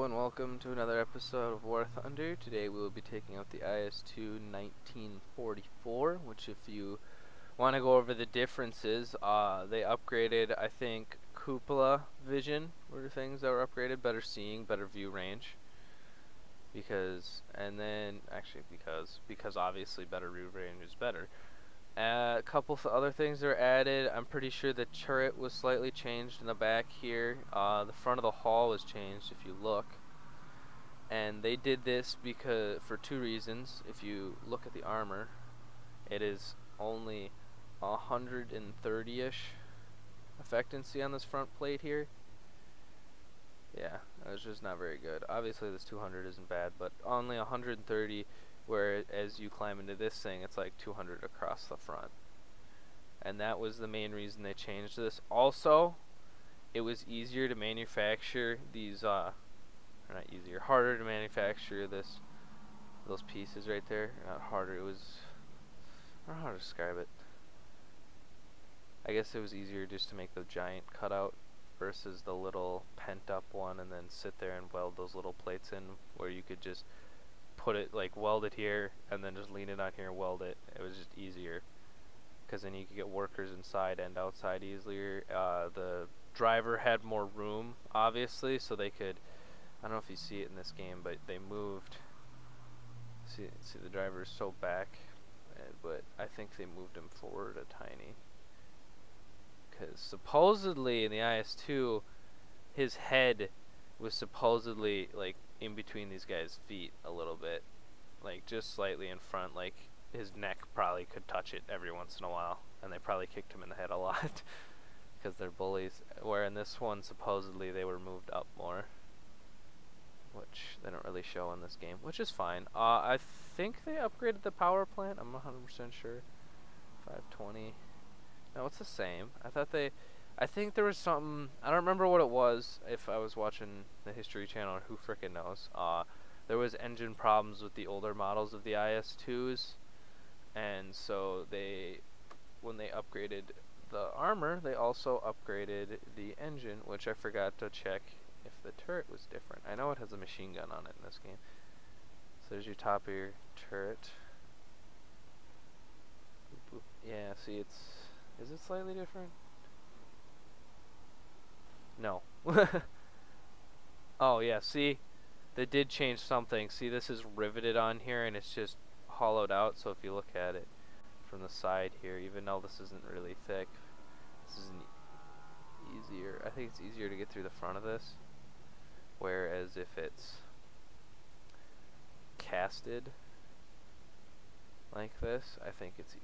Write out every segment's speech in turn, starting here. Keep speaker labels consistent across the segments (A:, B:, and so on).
A: and welcome to another episode of War Thunder. Today we will be taking out the is2 1944, which if you want to go over the differences, they upgraded, I think, cupola vision were things that were upgraded, better seeing, better view range. Because obviously better view range is better. A couple of other things that were added. I'm pretty sure the turret was slightly changed in the back here. The front of the hull was changed if you look. And they did this because for two reasons. If you look at the armor, it is only 130-ish effectivency on this front plate here. Yeah, it's just not very good. Obviously this 200 isn't bad, but only 130, where as you climb into this thing it's like 200 across the front. And that was the main reason they changed this. Also, it was easier to manufacture these or not easier, harder to manufacture those pieces right there. Not harder, it was, I don't know how to describe it. I guess it was easier just to make the giant cutout versus the little pent up one and then sit there and weld those little plates in, where you could just put it, like weld it here and then just lean it on here and weld it. It was just easier because then you could get workers inside and outside easier. The driver had more room, obviously, so they could, I don't know if you see it in this game, but they moved, see the driver is so back, but I think they moved him forward a tiny. Because supposedly in the is2, his head was supposedly like in between these guys' feet a little bit, like just slightly in front, like his neck probably could touch it every once in a while, and they probably kicked him in the head a lot because they're bullies. Where in this one, supposedly they were moved up more, which they don't really show in this game, which is fine. I think they upgraded the power plant. I'm 100% sure. 520. No, it's the same. I think there was something, I don't remember what it was, if I was watching the History Channel, or who frickin' knows. There was engine problems with the older models of the is2s, and so when they upgraded the armor, they also upgraded the engine, which I forgot to check if the turret was different. I know it has a machine gun on it in this game. So there's your top of your turret. Boop, boop. Yeah, see, is it slightly different? No. Oh yeah, see, they did change something. See, this is riveted on here and it's just hollowed out, so if you look at it from the side here, even though this isn't really thick, this is easier. I think it's easier to get through the front of this, whereas if it's casted like this, I think it's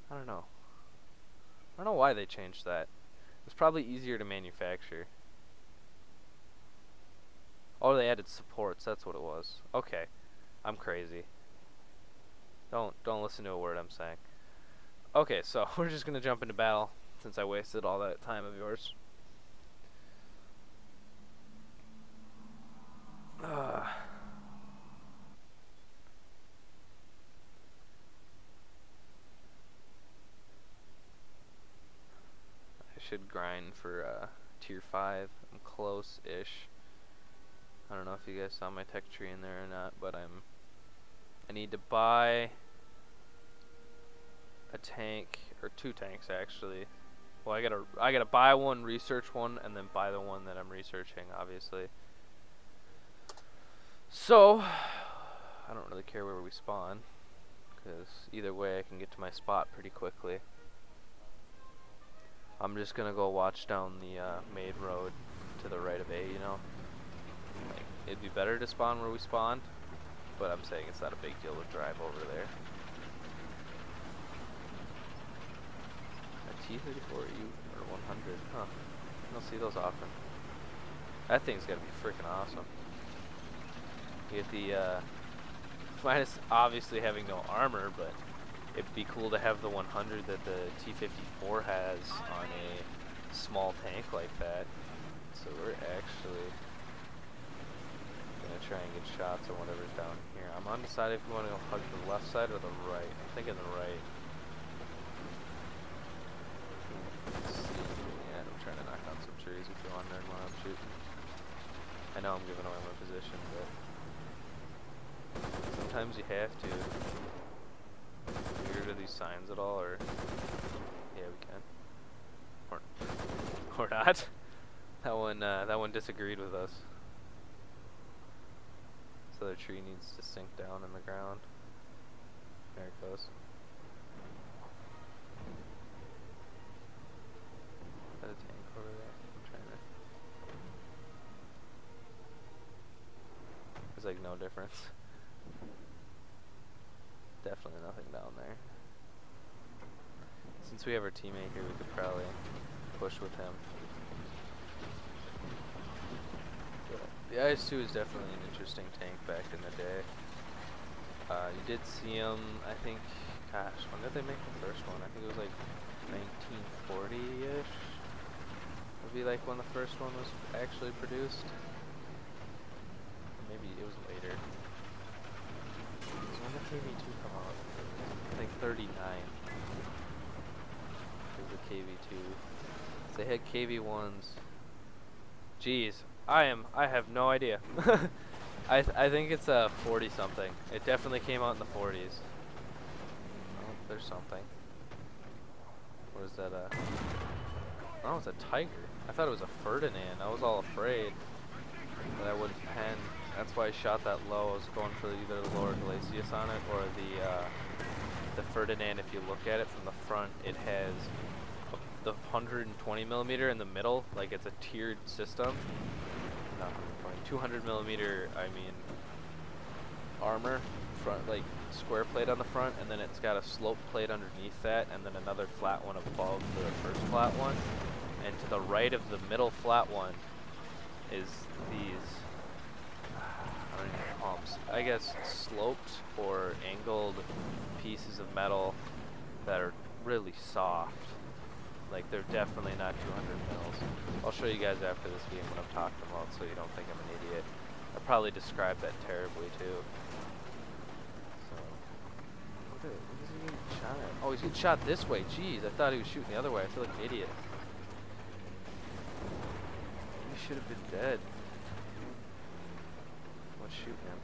A: I don't know why they changed that. It's probably easier to manufacture. Oh, they added supports, that's what it was. Okay, I'm crazy. Don't listen to a word I'm saying. Okay, so we're just gonna jump into battle since I wasted all that time of yours. Should grind for tier 5. I'm close-ish. I don't know if you guys saw my tech tree in there or not, but I need to buy a tank, or 2 tanks actually. Well, I gotta buy one, research one, and then buy the one that I'm researching, obviously. So I don't really care where we spawn, because either way I can get to my spot pretty quickly. I'm just gonna go watch down the main road to the right of A, you know. Like, it'd be better to spawn where we spawned, but I'm saying it's not a big deal to drive over there. A T-34 or 100, huh? I don't see those often. That thing's gotta be freaking awesome. You get the minus obviously having no armor, but it'd be cool to have the 100 that the T-54 has on a small tank like that. So we're actually gonna try and get shots on whatever's down here. I'm undecided if we want to go hug the left side or the right. I'm thinking the right. Let's see. Yeah, I'm trying to knock down some trees if you want to learn while I'm shooting. I know I'm giving away my position, but sometimes you have to. Can we get rid of these signs at all, or yeah, we can. Or not. That one disagreed with us. So the tree needs to sink down in the ground. There it goes. Is that a tank over there? I'm trying to. There's like no difference. Definitely nothing down there. Since we have our teammate here, we could probably push with him. The is2 is definitely an interesting tank back in the day. You did see him, I think, gosh, when did they make the first one? I think it was like 1940-ish. Would be like when the first one was actually produced. Maybe it was later. When did KV2 come out? I think 39. There's the KV2. So they had KV1s. Jeez. I have no idea. I think it's a 40 something. It definitely came out in the 40s. Oh, there's something. What is that? Oh, it's a tiger. I thought it was a Ferdinand. I was all afraid that I wouldn't pen. That's why I shot that low. I was going for either the lower glacius on it or the Ferdinand. If you look at it from the front, it has the 120 millimeter in the middle, like it's a tiered system. Not 200 millimeter, I mean, armor front, like square plate on the front, and then it's got a slope plate underneath that, and then another flat one above the first flat one. And to the right of the middle flat one is these, I don't even know, pumps. I guess sloped or angled pieces of metal that are really soft. Like, they're definitely not 200 mils. I'll show you guys after this game what I'm talking about so you don't think I'm an idiot. I probably described that terribly too. So, what is he getting shot at? Oh, he's getting shot this way. Jeez, I thought he was shooting the other way. I feel like an idiot. He should have been dead. What's shooting him?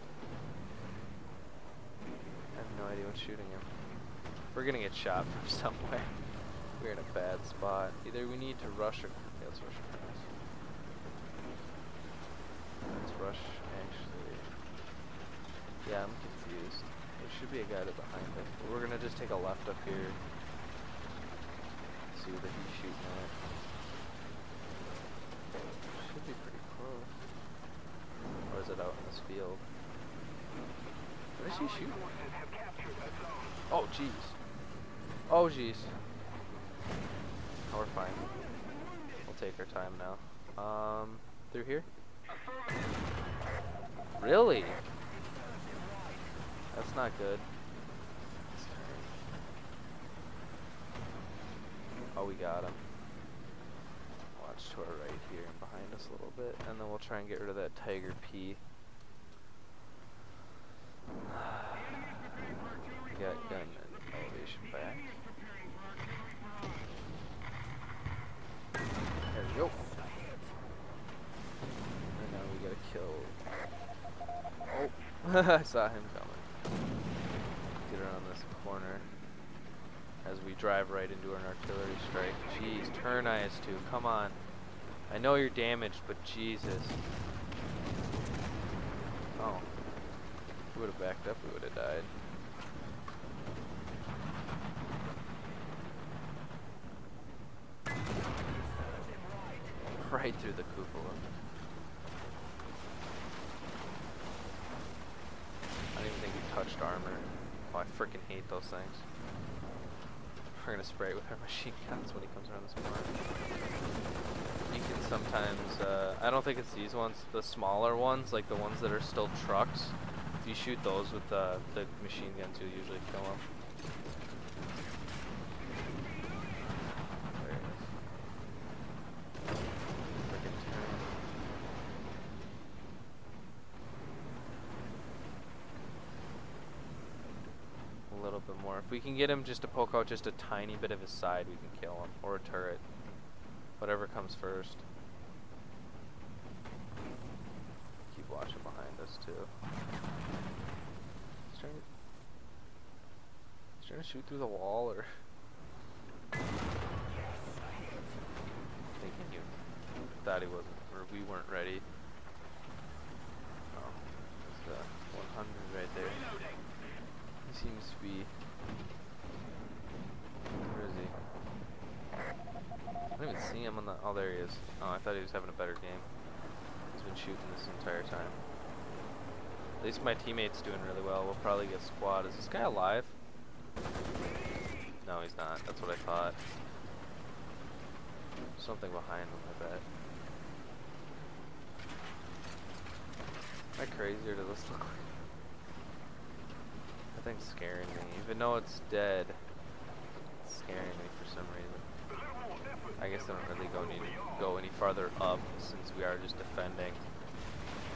A: I have no idea what's shooting him. We're gonna get shot from somewhere. We're in a bad spot. Either we need to rush or... Yeah, let's rush across. Let's rush, actually. Yeah, I'm confused. There should be a guy to behind us. But we're gonna just take a left up here. See that he's shooting at. Should be pretty close. Or is it out in this field? What is he shooting? Oh, jeez. Oh, jeez. Oh, we're fine. We'll take our time now. Through here? Really? That's not good. Oh, we got him. Watch to our right here and behind us a little bit, and then we'll try and get rid of that Tiger P. Got gun and elevation back. There we go. And now we gotta kill. Oh, I saw him coming. Get around this corner as we drive right into an artillery strike. Jeez, turn is2, come on. I know you're damaged, but Jesus. Oh. If we would have backed up, we would have died. Right through the cupola. I don't even think he touched armor. Oh, I freaking hate those things. We're gonna spray it with our machine guns when he comes around this corner. You can sometimes, I don't think it's these ones, the smaller ones, like the ones that are still trucks. If you shoot those with the machine guns, you'll usually kill them. If we can get him just to poke out just a tiny bit of his side, we can kill him. Or a turret. Whatever comes first. gonna shoot through the wall or thinking you thought he wasn't, or we weren't ready. Oh, there's the 100 right there. He seems to be. Where is he? I don't even see him on the. Oh, there he is. Oh, I thought he was having a better game. He's been shooting this entire time. At least my teammate's doing really well. We'll probably get squad. Is this guy alive? No, he's not. That's what I thought. Something behind him, I bet. Am I crazy, or does this look like? That thing's scaring me. Even though it's dead, it's scaring me for some reason. I guess I don't really need to go any farther up since we are just defending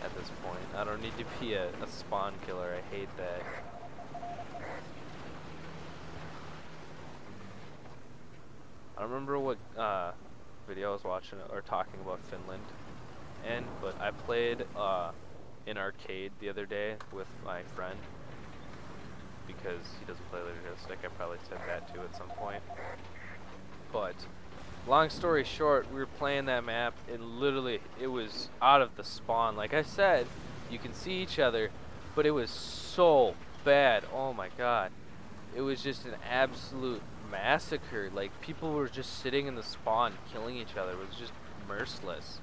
A: at this point. I don't need to be a spawn killer. I hate that. I don't remember what video I was watching or talking about Finland in, but I played in arcade the other day with my friend because he doesn't play Stick. I probably said that too at some point. But long story short, we were playing that map and literally it was out of the spawn. Like I said, you can see each other, but it was so bad. Oh my god. It was just an absolute massacre. Like people were just sitting in the spawn killing each other. It was just merciless.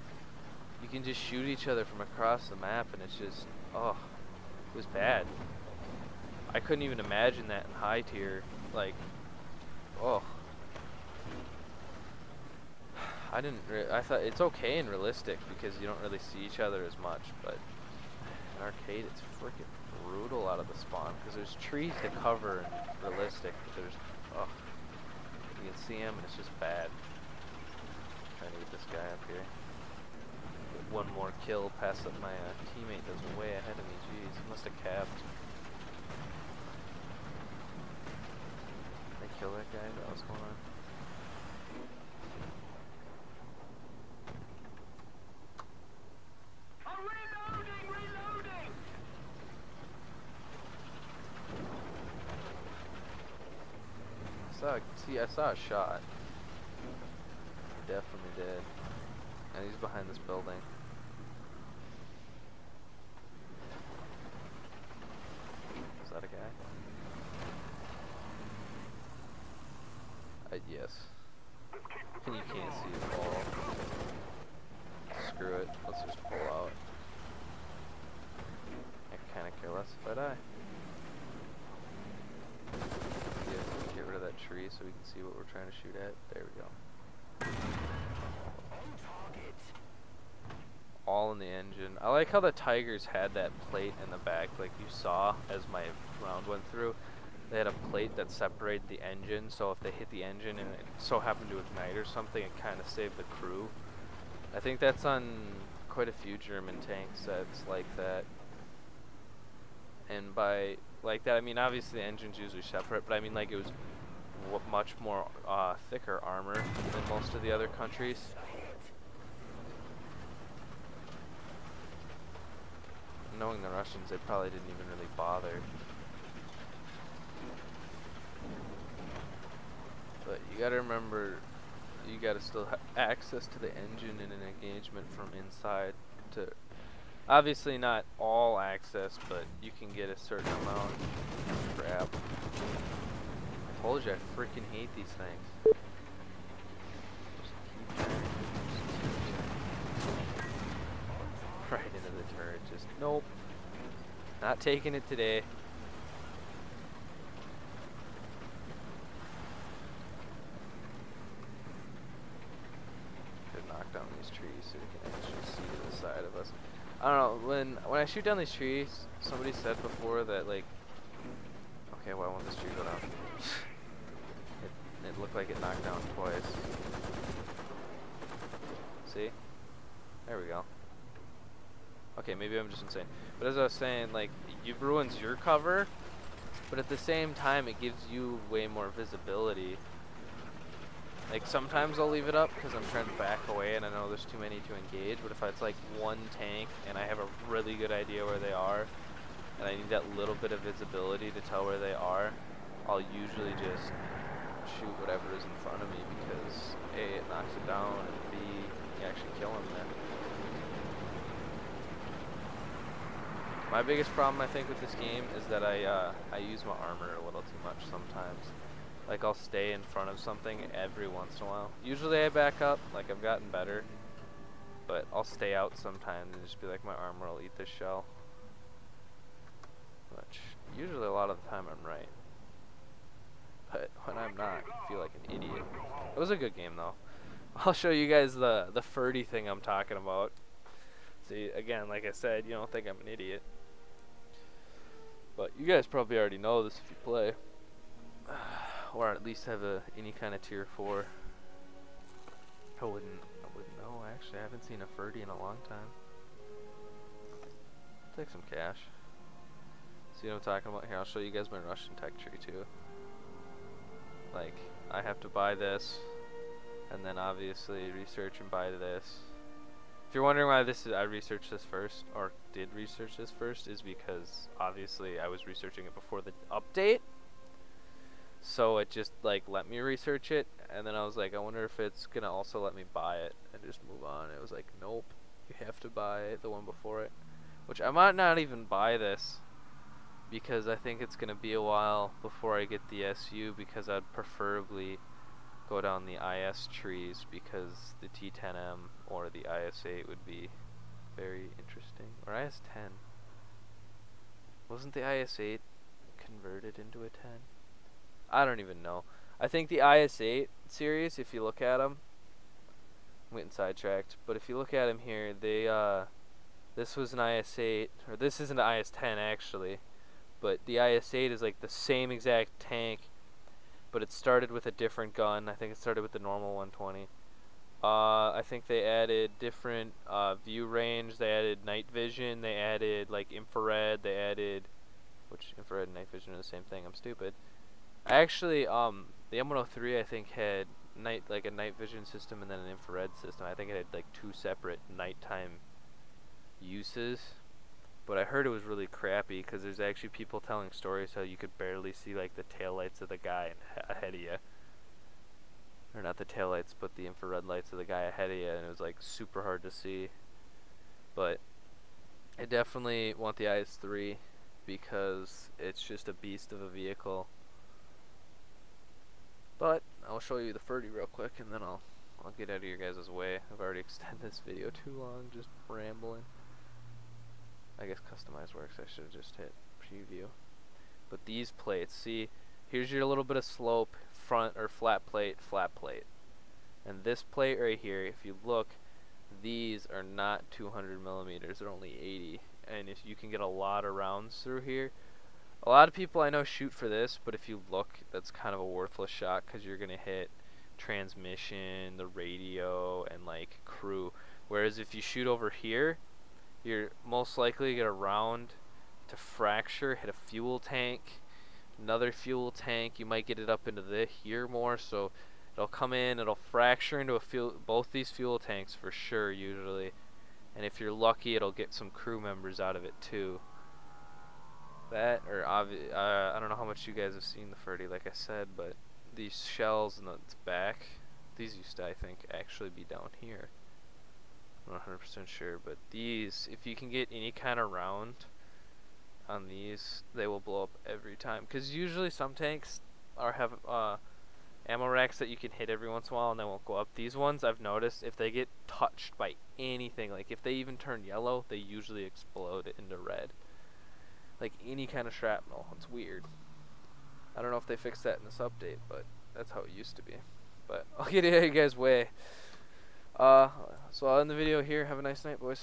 A: You can just shoot each other from across the map and it's just, oh, it was bad. I couldn't even imagine that in high tier. Like, oh. I thought it's okay in realistic because you don't really see each other as much, but in arcade it's freaking brutal out of the spawn because there's trees to cover in realistic, but there's, oh, you can see him and it's just bad. Trying to get this guy up here. Get one more kill past up my teammate that's way ahead of me. Jeez, he must have capped. Did they kill that guy? What's going on? I saw a shot. Definitely did. And he's behind this building. Is that a guy? Yes. And you can't see it all. Screw it. Let's just pull out. I kind of care less if I die. Get rid of that tree so we can see what we're trying to shoot at. There we go. All in the engine. I like how the Tigers had that plate in the back, like you saw as my round went through. They had a plate that separated the engine, so if they hit the engine and it so happened to ignite or something, it kind of saved the crew. I think that's on quite a few German tank sets like that. And by like that, I mean obviously the engine's usually separate, but I mean like it was much more thicker armor than most of the other countries. Knowing the Russians, they probably didn't even really bother. But you gotta remember, you gotta still have access to the engine in an engagement from inside to, obviously not all access, but you can get a certain amount. Crap. I told you I freaking hate these things. Just keep trying. Right into the turret, just nope. Not taking it today. Could knock down these trees so we can actually see to the side of us. I don't know, when I shoot down these trees, somebody said before that like, okay, why won't this tree go down? It looked like it knocked down twice. See? There we go. Okay, maybe I'm just insane. But as I was saying, like, it ruins your cover, but at the same time, it gives you way more visibility. Like, sometimes I'll leave it up because I'm trying to back away and I know there's too many to engage, but if it's like one tank and I have a really good idea where they are, and I need that little bit of visibility to tell where they are, I'll usually just shoot whatever is in front of me because A, it knocks it down, and B, you actually kill them then. My biggest problem I think with this game is that I use my armor a little too much sometimes. Like I'll stay in front of something every once in a while. Usually I back up, like I've gotten better, but I'll stay out sometimes and just be like my armor will eat this shell. Which usually a lot of the time I'm right. But when I'm not, I feel like an idiot. It was a good game though. I'll show you guys the Ferdy thing I'm talking about. See, again, like I said, you don't think I'm an idiot. But you guys probably already know this if you play. Or at least have any kind of tier 4. I wouldn't know actually. I haven't seen a Ferdy in a long time. I'll take some cash. See what I'm talking about here? I'll show you guys my Russian tech tree too. Like, I have to buy this, and then obviously research and buy this. If you're wondering why I researched this first, or did research this first, is because obviously I was researching it before the update. So it just like let me research it, and then I was like, I wonder if it's gonna also let me buy it and just move on. It was like, nope, you have to buy the one before it. Which I might not even buy this, because I think it's gonna be a while before I get the SU, because I'd preferably go down the IS trees, because the T10M or the IS8 would be very interesting. Or IS10. Wasn't the IS8 converted into a 10? I don't even know. I think the IS8 series, if you look at them, I'm getting sidetracked, but if you look at them here, they this was an IS8, or this is an IS10 actually, but the IS8 is like the same exact tank, but it started with a different gun. I think it started with the normal 120. I think they added different view range. They added night vision. They added like infrared. They added, which infrared and night vision are the same thing. I'm stupid. Actually, the M103 I think had a night vision system and then an infrared system. I think it had like 2 separate nighttime uses. But I heard it was really crappy because there's actually people telling stories how you could barely see like the taillights of the guy ahead of you. Or not the taillights, but the infrared lights of the guy ahead of you, and it was like super hard to see. But I definitely want the IS3 because it's just a beast of a vehicle. But I'll show you the Ferdy real quick, and then I'll get out of your guys' way. I've already extended this video too long, just rambling. I guess customize works. I should have just hit preview. But these plates, see, here's your little bit of slope, front or flat plate. And this plate right here, if you look, these are not 200 millimeters, they're only 80. And if you can get a lot of rounds through here, a lot of people I know shoot for this, but if you look, that's kind of a worthless shot because you're going to hit transmission, the radio, and like crew. Whereas if you shoot over here, you're most likely to get a round to fracture, hit a fuel tank, another fuel tank. You might get it up into here more, so it'll come in, it'll fracture into both these fuel tanks for sure usually. And if you're lucky, it'll get some crew members out of it too. That, or I don't know how much you guys have seen the Ferdy, like I said, but these shells in its back, these used to, I think, actually be down here. I'm not 100% sure, but these, if you can get any kind of round on these, they will blow up every time. Because usually some tanks have ammo racks that you can hit every once in a while and they won't go up. These ones, I've noticed, if they get touched by anything, like if they even turn yellow, they usually explode into red. Like any kind of shrapnel. It's weird. I don't know if they fixed that in this update, but that's how it used to be. But I'll get out of you guys' way. So I'll end the video here. Have a nice night, boys.